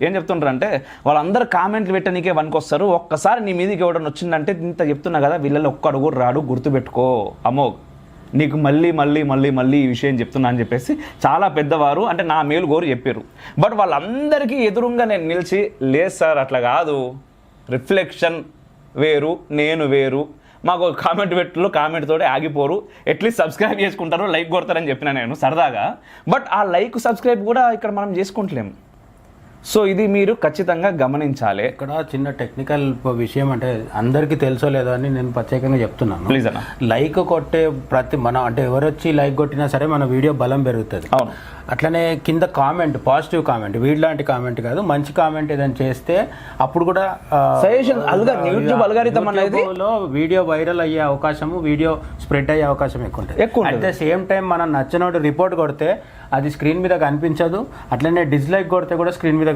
ఏం చెప్తుంటారు అంటే వాళ్ళందరూ కామెంట్లు పెట్టనీకే వస్తారు, ఒక్కసారి నీ మీదకి ఎవడని వచ్చిందంటే ఇంత చెప్తున్నా కదా, వీళ్ళలో ఒక్క అడుగు రాడు, గుర్తుపెట్టుకో అమోఘ్, నీకు మళ్ళీ ఈ విషయం చెప్తున్నా అని చెప్పేసి చాలా పెద్దవారు అంటే నా మేలు కోరు చెప్పారు. బట్ వాళ్ళందరికీ ఎదురుగా నేను నిలిచి లేదు సార్ అట్లా కాదు, రిఫ్లెక్షన్ వేరు నేను వేరు, మాకు కామెంట్ పెట్టులో కామెంట్ తోటి ఆగిపోరు, అట్లీస్ట్ సబ్స్క్రైబ్ చేసుకుంటారు, లైక్ కొడతారని చెప్పిన నేను సరదాగా. బట్ ఆ లైక్ సబ్స్క్రైబ్ కూడా ఇక్కడ మనం చేసుకుంటలేము. సో ఇది మీరు ఖచ్చితంగా గమనించాలి. ఇక్కడ చిన్న టెక్నికల్ విషయం అంటే అందరికీ తెలుసో లేదో అని నేను ప్రత్యేకంగా చెప్తున్నాను. ప్లీజ్ అన్న, లైక్ కొట్టే మనం అంటే ఎవరు వచ్చి లైక్ కొట్టినా సరే మన వీడియో బలం పెరుగుతుంది. అవును. అట్లనే కింద కామెంట్, పాజిటివ్ కామెంట్, వీడిలాంటి కామెంట్ కాదు, మంచి కామెంట్ ఏదైనా చేస్తే అప్పుడు కూడా సజెషన్ యూట్యూబ్ అల్గారిథం అనేది వీడియో వైరల్ అయ్యే అవకాశము, వీడియో స్ప్రెడ్ అయ్యే అవకాశం ఎక్కువ ఉంటుంది. అట్ ద సేమ్ టైం మనం నచ్చినోటి రిపోర్ట్ కొడితే అది స్క్రీన్ మీద కనిపించదు, అట్లనే డిస్లైక్ కొడితే కూడా స్క్రీన్ మీద